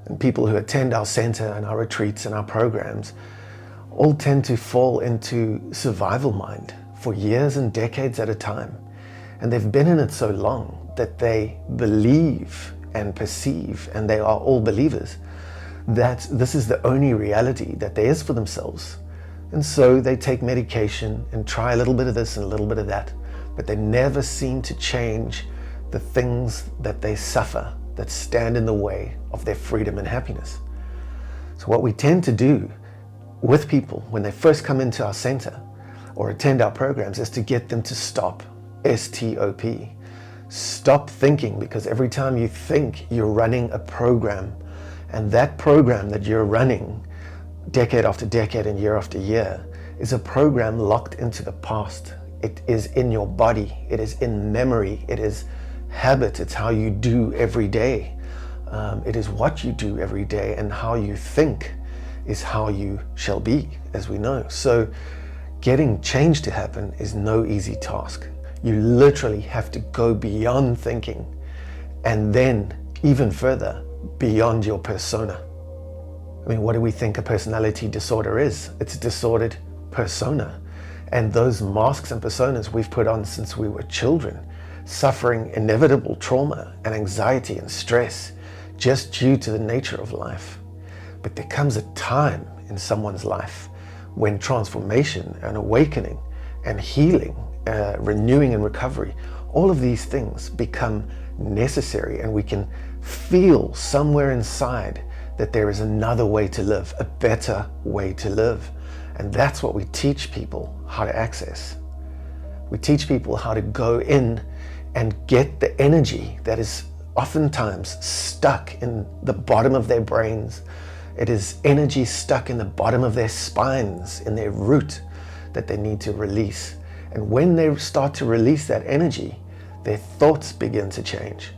And people who attend our center and our retreats and our programs all tend to fall into survival mind for years and decades at a time. And they've been in it so long that they believe and perceive, and they are all believers, that this is the only reality that there is for themselves. And so they take medication and try a little bit of this and a little bit of that, but they never seem to change the things that they suffer that stand in the way of their freedom and happiness. So what we tend to do with people when they first come into our center or attend our programs is to get them to stop, S-T-O-P. Stop thinking, because every time you think, you're running a program, and that program that you're running decade after decade and year after year is a program locked into the past. It is in your body, it is in memory, it is habit, it's how you do every day. It is what you do every day, and how you think is how you shall be, as we know. So getting change to happen is no easy task. You literally have to go beyond thinking, and then even further, beyond your persona. I mean, what do we think a personality disorder is? It's a disordered persona. And those masks and personas we've put on since we were children, suffering inevitable trauma and anxiety and stress just due to the nature of life. But there comes a time in someone's life when transformation and awakening and healing, renewing and recovery, all of these things become necessary, and we can feel somewhere inside that there is another way to live, a better way to live. And that's what we teach people how to access. We teach people how to go in and get the energy that is oftentimes stuck in the bottom of their brains. It is energy stuck in the bottom of their spines, in their root, that they need to release. And when they start to release that energy, their thoughts begin to change.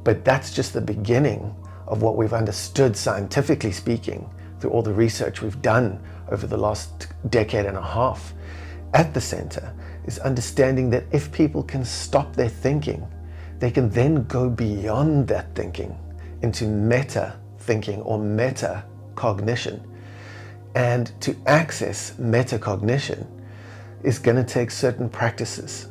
But that's just the beginning of what we've understood, scientifically speaking, through all the research we've done over the last decade and a half at the center, is understanding that if people can stop their thinking, they can then go beyond that thinking into meta thinking or meta cognition. And to access metacognition is going to take certain practices.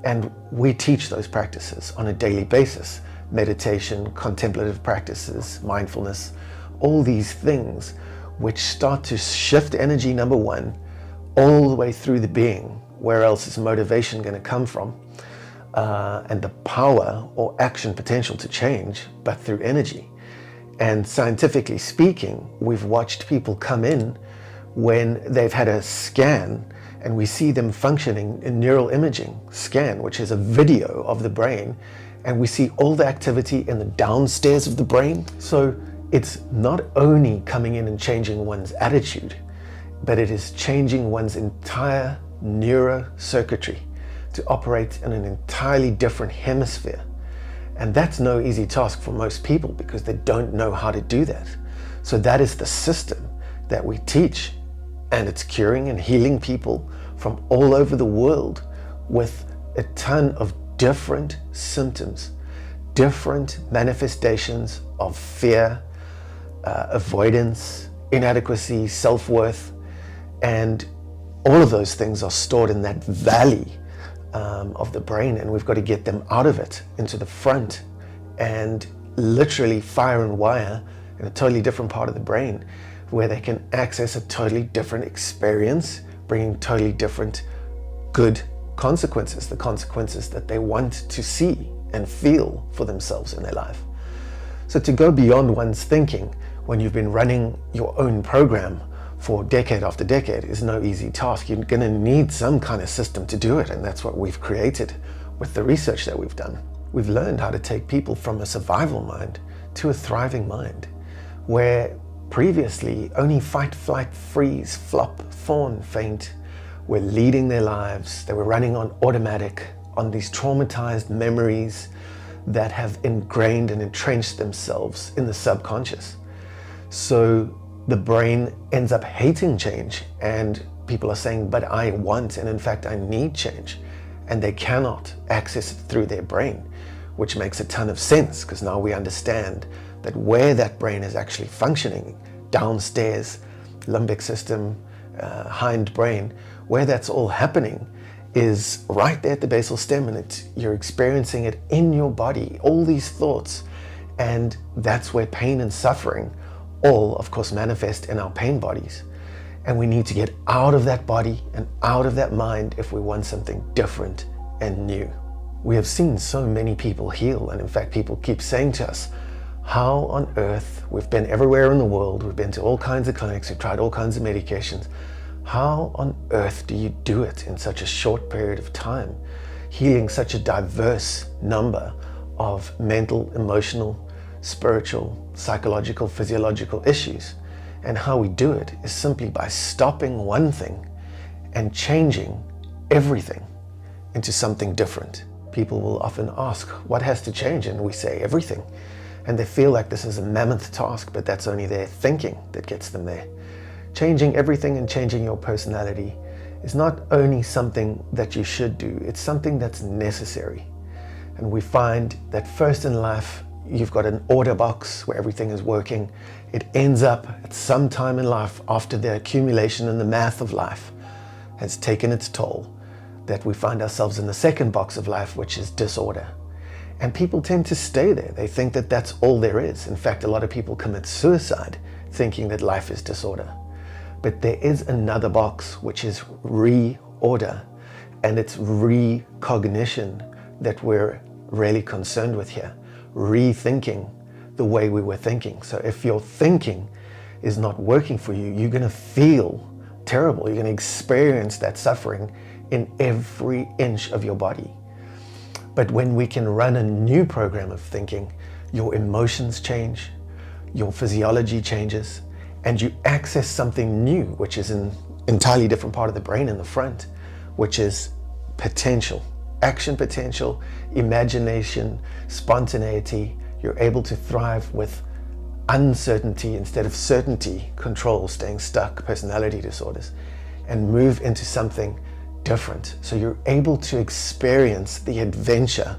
And we teach those practices on a daily basis. Meditation, contemplative practices, mindfulness, all these things which start to shift energy, number one, all the way through the being. Where else is motivation going to come from? And the power or action potential to change, but through energy. And scientifically speaking, we've watched people come in when they've had a scan, and we see them functioning in neural imaging scan, which is a video of the brain, and we see all the activity in the downstairs of the brain. So it's not only coming in and changing one's attitude, but it is changing one's entire neurocircuitry to operate in an entirely different hemisphere. And that's no easy task for most people, because they don't know how to do that. So that is the system that we teach, and it's curing and healing people from all over the world with a ton of different symptoms, different manifestations of fear, avoidance, inadequacy, self-worth, and all of those things are stored in that valley of the brain, and we've got to get them out of it into the front and literally fire and wire in a totally different part of the brain where they can access a totally different experience, bringing totally different good consequences, the consequences that they want to see and feel for themselves in their life. So to go beyond one's thinking when you've been running your own program for decade after decade is no easy task. You're going to need some kind of system to do it, and that's what we've created with the research that we've done. We've learned how to take people from a survival mind to a thriving mind, where previously only fight, flight, freeze, flop, fawn, faint were leading their lives. They were running on automatic, on these traumatized memories that have ingrained and entrenched themselves in the subconscious. So the brain ends up hating change, and people are saying, but I want, and in fact I need change, and they cannot access it through their brain. which makes a ton of sense because now we understand that where that brain is actually functioning, downstairs, limbic system, hind brain, where that's all happening is right there at the basal stem, and you're experiencing it in your body, all these thoughts. And that's where pain and suffering all, of course, manifest in our pain bodies. And we need to get out of that body and out of that mind if we want something different and new. We have seen so many people heal, and in fact, people keep saying to us, how on earth, we've been everywhere in the world, we've been to all kinds of clinics, we've tried all kinds of medications, how on earth do you do it in such a short period of time, healing such a diverse number of mental, emotional, spiritual, psychological, physiological issues? And how we do it is simply by stopping one thing and changing everything into something different. People will often ask, what has to change? And we say everything. And they feel like this is a mammoth task, but that's only their thinking that gets them there. Changing everything and changing your personality is not only something that you should do, it's something that's necessary. And we find that first in life, you've got an order box where everything is working. It ends up at some time in life, after the accumulation and the math of life has taken its toll, that we find ourselves in the second box of life, which is disorder. And people tend to stay there. They think that that's all there is. In fact, a lot of people commit suicide thinking that life is disorder. But there is another box, which is reorder, and it's recognition that we're really concerned with here. Rethinking the way we were thinking. So if your thinking is not working for you, you're going to feel terrible. You're going to experience that suffering in every inch of your body. But when we can run a new program of thinking, your emotions change, your physiology changes, and you access something new, which is an entirely different part of the brain in the front, which is potential, action potential, imagination, spontaneity. You're able to thrive with uncertainty instead of certainty, control, staying stuck, personality disorders, and move into something different. So you're able to experience the adventure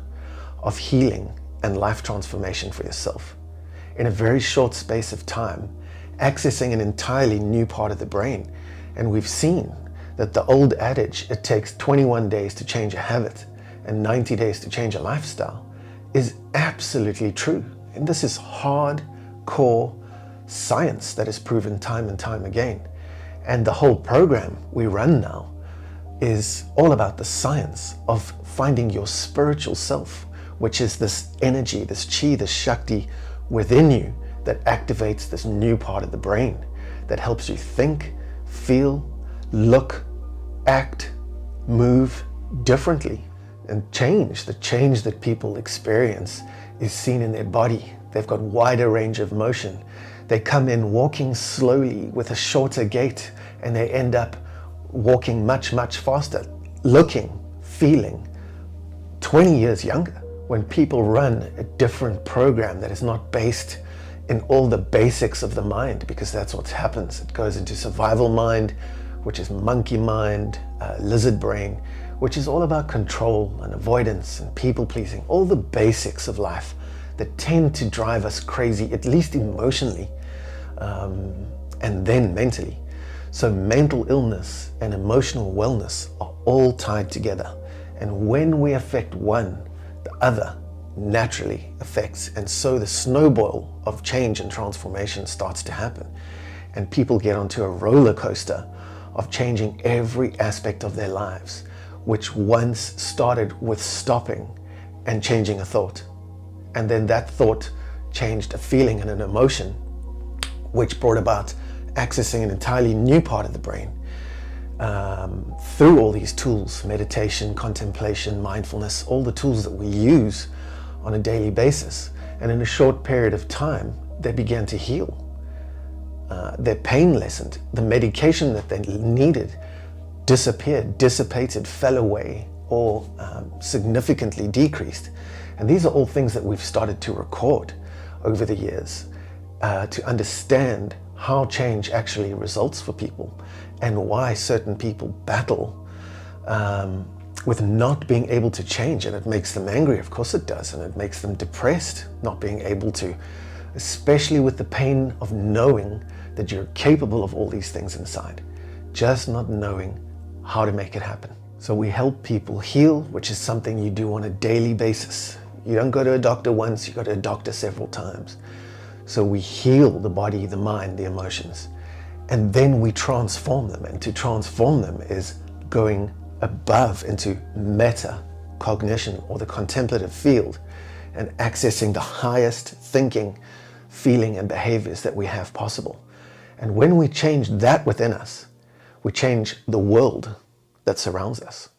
of healing and life transformation for yourself in a very short space of time, accessing an entirely new part of the brain. And we've seen that the old adage, it takes 21 days to change a habit and 90 days to change a lifestyle, is absolutely true. And this is hardcore science that is proven time and time again. And the whole program we run now is all about the science of finding your spiritual self, which is this energy, this chi, this shakti within you that activates this new part of the brain that helps you think, feel, look, act, move differently, and change. The change that people experience is seen in their body. They've got wider range of motion. They come in walking slowly with a shorter gait, and they end up walking much, much faster, looking, feeling 20 years younger. When people run a different program that is not based in all the basics of the mind, because that's what happens. It goes into survival mind, which is monkey mind, lizard brain, which is all about control and avoidance and people pleasing, all the basics of life that tend to drive us crazy, at least emotionally, and then mentally. So mental illness and emotional wellness are all tied together. And when we affect one, the other naturally affects. And so the snowball of change and transformation starts to happen. And people get onto a roller coaster of changing every aspect of their lives, which once started with stopping and changing a thought. And then that thought changed a feeling and an emotion, which brought about accessing an entirely new part of the brain through all these tools, meditation, contemplation, mindfulness, all the tools that we use on a daily basis. And in a short period of time, they began to heal. Their pain lessened. The medication that they needed disappeared, dissipated, fell away, or significantly decreased. And these are all things that we've started to record over the years to understand how change actually results for people and why certain people battle with not being able to change, and it makes them angry. Of course it does, and it makes them depressed, not being able to, especially with the pain of knowing that you're capable of all these things inside, just not knowing how to make it happen. So we help people heal, which is something you do on a daily basis. You don't go to a doctor once, you go to a doctor several times. So we heal the body, the mind, the emotions, and then we transform them. And to transform them is going above into meta cognition, or the contemplative field, and accessing the highest thinking, feeling, and behaviors that we have possible. And when we change that within us, we change the world that surrounds us.